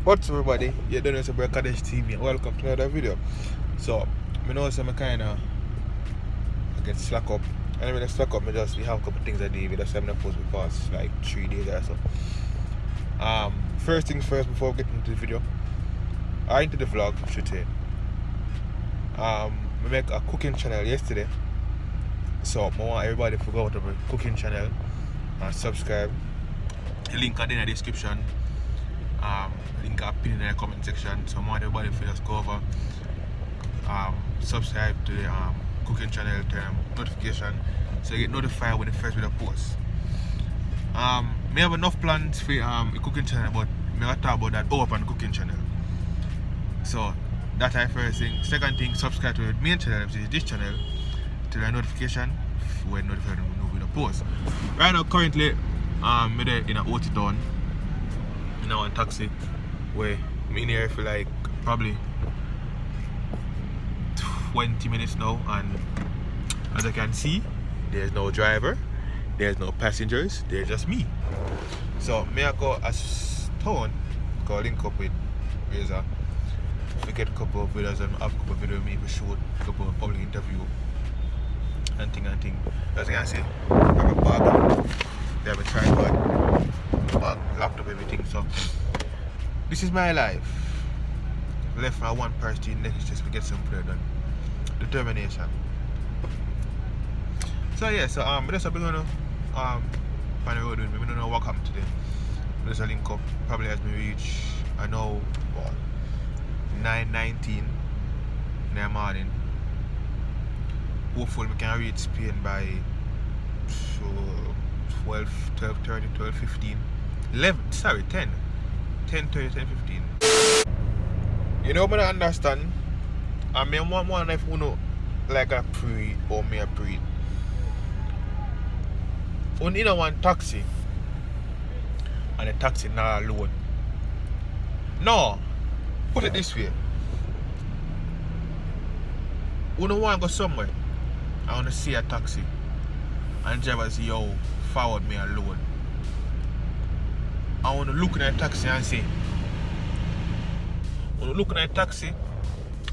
What's up, everybody? You're doing this about Kaddish TV and welcome to another video. So, I know some kind of get slack up. And when I slack up, I just have a couple things I do. That's why I'm not post the past like 3 days or so. First things first, before we get into the video, or into the vlog, I should say. I make a cooking channel yesterday. So, I want everybody to go to the cooking channel and subscribe. The link is in the description. Link up in the comment section. So I want everybody to just go over, subscribe to the cooking channel, turn notification so you get notified when the first video posts. Me have enough plans for the cooking channel, but me will talk about that over on the cooking channel. So that's the first thing. Second thing, subscribe to the main channel, which is this channel, to the notification when notified when new video posts. Right now, currently, I'm in a OT town. In a taxi where I'm in here for like probably 20 minutes now, and as I can see, there's no driver, there's no passengers, there's just me. So me I go as town, go link up with Razor, we get a couple of videos and have a couple of videos of me for shoot, a couple of public interview and thing. As you can see, I have a bag, they have a tripod, bag, laptop, everything. So this is my life. Left from one person to the next just to get some prayer done. Determination. So yeah, so that's what we're gonna find a road with me. We don't know what happened today. There's a link up probably as we reach, I know what, 9:19 in the morning. Hopefully we can reach Spain by 12:30, 12:15, 10:30, 10:15. You know, I don't understand. I mean, one if you know, like a pre or me a pre. When in one taxi, and the taxi not alone. No, put it this way. When you want to go somewhere, I want to see a taxi, and the driver say, yo, forward me alone. I want to look at the taxi and say, when you look at the taxi,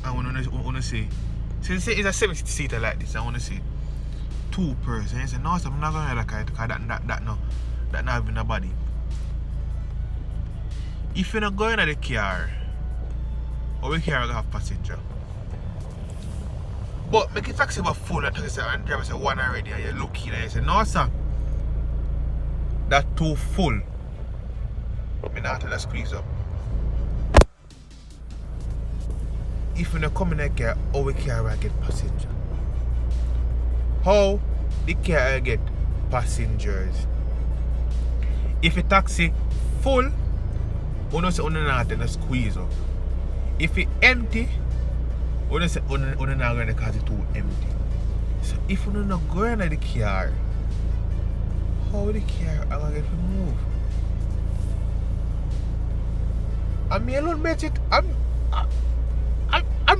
I want to say, since it's a 7-seater like this, I want to say 2 persons. I say, no, so I'm not going to have a car because that not having a body. If you're not going to the car, or the car will have passenger. But make a taxi was full, and the driver say one already, and you look in and you say, no, sir, that's too full. I not tell her squeeze up. If you not come in a car, how the car will get passenger? How the car will get passengers? If a taxi full, you not say you not tell her squeeze up. If it empty, you not say you not going to cause it too empty. So if you not going to the car, how the car will get removed? I'm alone met it. I'm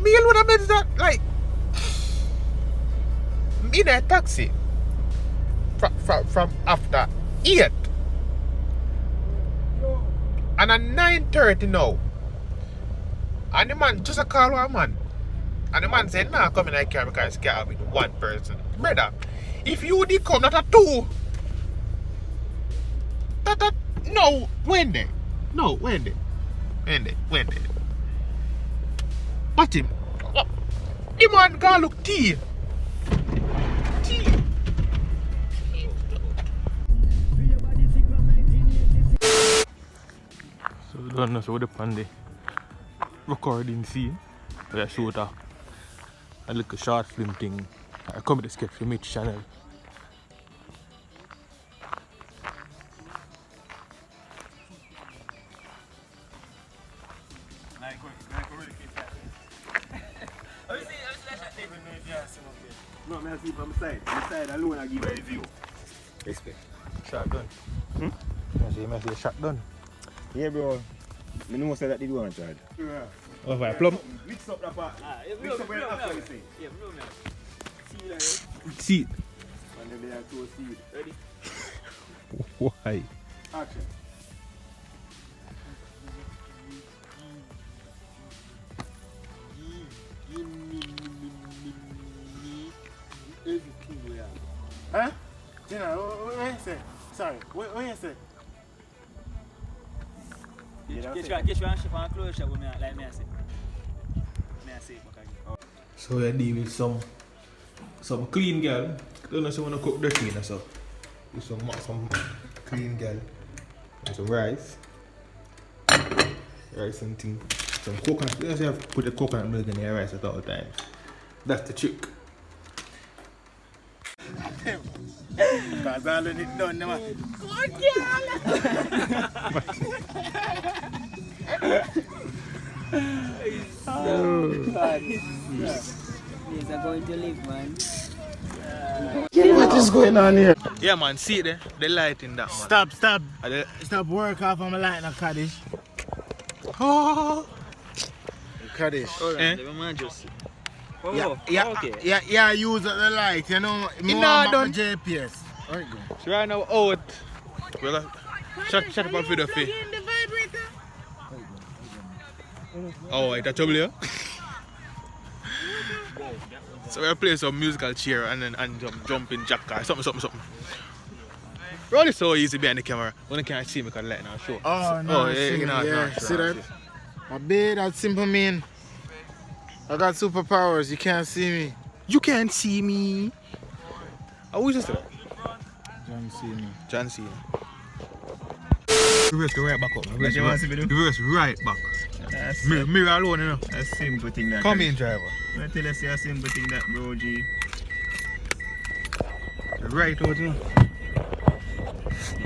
me alone met that like in a taxi from after 8 and at 9:30 now. And the man just a call one man. And the man said, nah, come in I car because it's car with 1 person. Brother, if you did come not a 2. That no, when they? No, when they? But him, the man gonna look tea. So we don't know so the pandy recording scene. We shoot a little short film thing. I come with the sketch from each channel. No, I see from the side. The side alone I give a review. Respect. Shot done. I see a shot done. Yeah, bro. I know that they do want to charge. Yeah. Oh, for a plum? Mix up that part. Mix up where you actually say. Yeah, blue man. See you there. See. And then they are 2 seed. Ready? Why? Action. Huh? You know, what you say? Sorry, what you say? Get you on ship and close shop with me, like me I say. Me I say, So I deal with some clean girl. Don't know if you want to cook dirty, you know, so with some clean girl. And some rice and thing. Some coconut. You know, have to put the coconut milk in your rice at all times. That's the trick. Because all of it done, man. good girl! Oh, God. These are going to live, man. What is going on here? Yeah, man, see it there? The light in that, man. Stop work off on my light now, Kaddish. Oh. Kaddish. Hold on, Eh? let me just. Oh, okay. Yeah, use the light, you know. It More not about done. my JPS. Alright, go. So right now out. We're gonna shut up on video fee. Oh, it's a trouble here. So we're playing some musical chair and some jumping jack car, something. Roll is so easy behind the camera. When you can't see me because the light now show. Oh, no, see that? My bed, that simple mean. I got superpowers, you can't see me. You can't see me. Who is this? John C. Reverse the right back up. Reverse right back. Mirror alone, you know. That's a simple thing that. Come in, driver. I tell you, a simple thing that, bro, G. Right out, you know.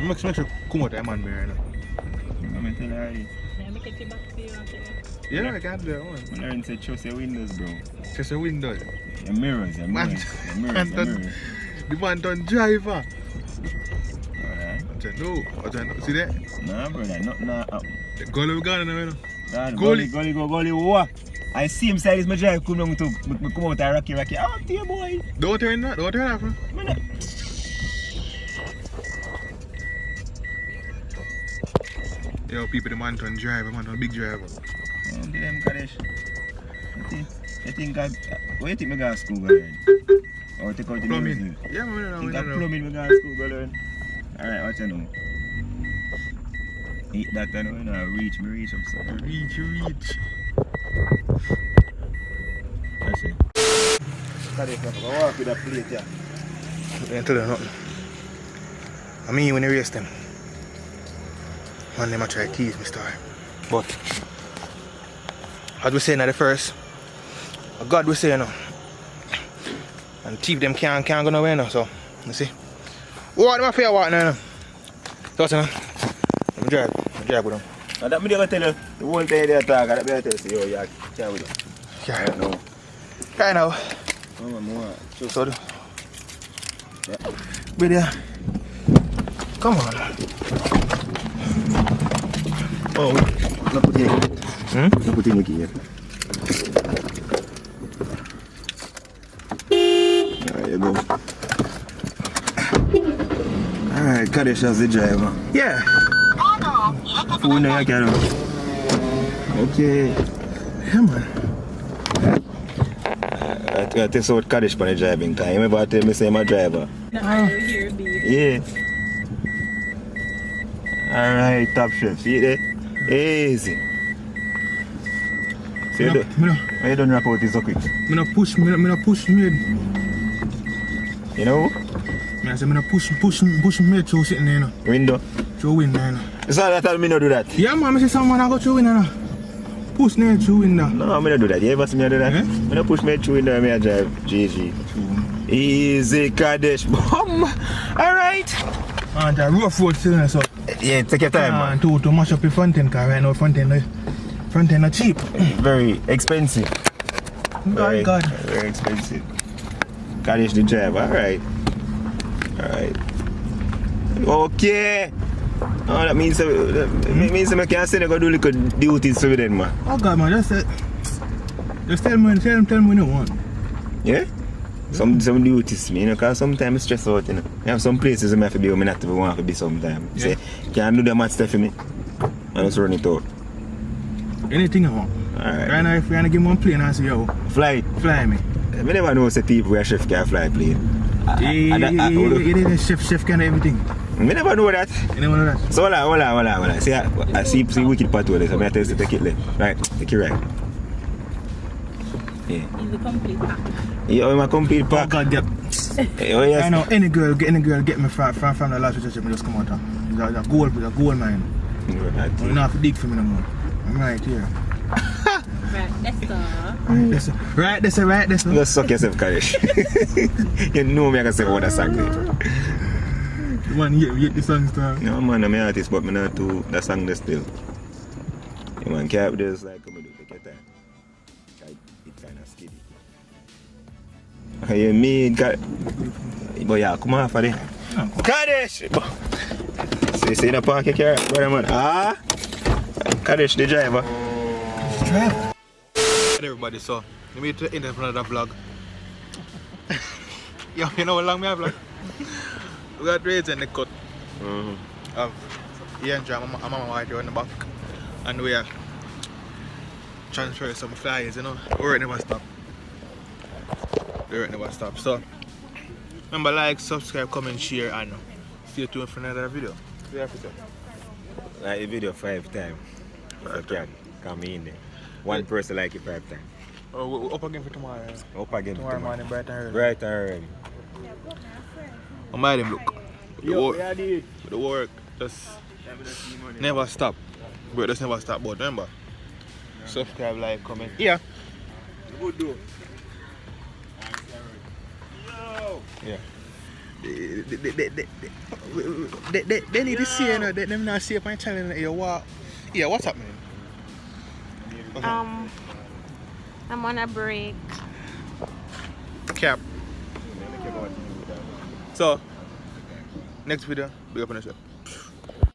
Make sure come out that man mirror, you know. I'm telling you already. Yeah, make it back to you after that. Yeah, I got that one. I learned to trust your windows, bro. Just a window. Your mirrors. The man done driver. Alright. I don't know. See that? Nah, brother, nothing happen. The goalie we got now, you know. Goalie, what? I see him side is my drive, come down to come out and rocky. Oh, dear boy. Don't turn that, bro. Yo, people, the man done driver, man done big driver. Oh, get them, Kaddish. I think where you think I go to school, go learn? Or take out the Plumbing. music? Yeah, man, I think I know. plumbing, we go to school, go learn. Alright, what you know? Eat that, I know, reach up, so. Reach. That's it. Kaddish, I walk with a plate, yeah. I ain't tell them nothing. I mean, when you race them, man, they might try to tease me, star. But, as we saying at the first, God we say, you know, and thief them can't go nowhere now, so, you see. What am I fair walk now, you know? So, you know, I'm drive with them. Now that me never tell you, the whole time they talk, I better tell you, yo, you can't with them. Yeah. Right now. Right now. Oh, more. So, yeah. But yeah, come on. Oh, no put in. No put in here. There you go. Alright, Kaddish as the driver. Yeah. Phone there, Carol. Okay. Yeah, man. I test out Kaddish for the driving time. You remember tell me say I'm a driver? Here, baby. Yeah. Alright, top chef. See it there? Easy. See you why you don't wrap out this so quick? Me no push me. You know? I say me no push me through sitting there, you know. Window. Through window, you know. It's all that tell me not do that. Yeah, man, I say someone I go through window, you know. Push me through window. No, I'm not do that. You ever see me do that? Eh? I'm not push me through window and I drive GG. Easy, Kaddish. Boom. Alright. And the rough road still, you know, so. Yeah, take your time, man. To mash up your front end, because right now front end are cheap. Very expensive. God. Very expensive. Kaddish the driver. Alright. Okay. Oh, that means I can send you go do little duties for them, man. Oh God, man, just tell me when you want. Yeah? Some duties, you know, because sometimes I stress out, you know. I have some places I have to be where I not even want to be sometimes. Yeah. Say, can you do the math stuff for me? And just run it out. Anything you want. Alright. Right now, if you want to give me one plane, I say, yo, Fly. fly me. I never know say people where chef can fly plane. You did a chef kind of everything. Me never know that. You never know that. So hold on. See, I see wicked part of this. I'm going to tell you to take it left. Right, take it right. Yeah. It's a complete pack. Yeah, I'm a complete pack. Oh God, yeah. Oh, yes. I know any girl get me from the last relationship, me just come out. It's a gold mine. You don't have to dig for me no more. I'm right here. Right, that's right. Just suck yourself, Karish. You know me, I can say what a song is. Man, you get the song star. No, man, I'm an artist, but I'm not to the song there still. You man, cap this like, come on, take your time. It's kind of skiddy. You mean, but yeah, come on for it. Karish! See the park your car, brother man. Ah? Karish, the driver. Driver. Everybody, so let me to end another vlog. Yo, you know how long me have vlog? We got raids in the cut. Ian Jam, I'm right here on the back. And we are transferring some flyers, you know. The work never stop. So remember, like, subscribe, comment, share, and stay tuned for another video. Like the video 5 times. If you can, come in there. One person like it 5 times. Oh, we're up again for tomorrow. Up again Tomorrow morning, bright and early. Bright and early. I made him look. The work just never stop. But just never stop. But remember, subscribe, like, comment. Yeah. Good do. Yeah. They need to see, you know, them not see up on channel. Yeah, what's happening? I'm on a break. Cap. So, next video, big up on yourself.